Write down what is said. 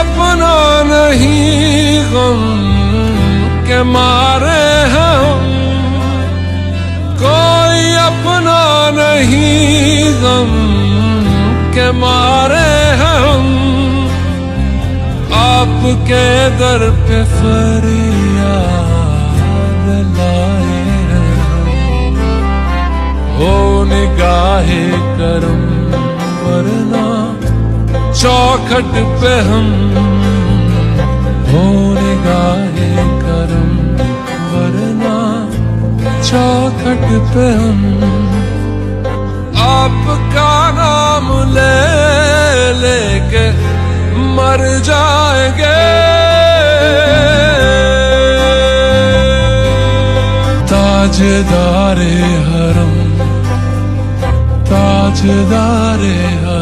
अपना नहीं गम के मारे हैं हम, कोई अपना नहीं गम के मारे हैं हम। आपके दर पे फरियाद लाए हैं हम, हो निगाहे करम वरना चौखट पे हम, हो निगाहे करम वरना चौखट पे हम। आपका नाम ले लेके मर जाएंगे, ताजदारे हरम, ताजदारे हरम।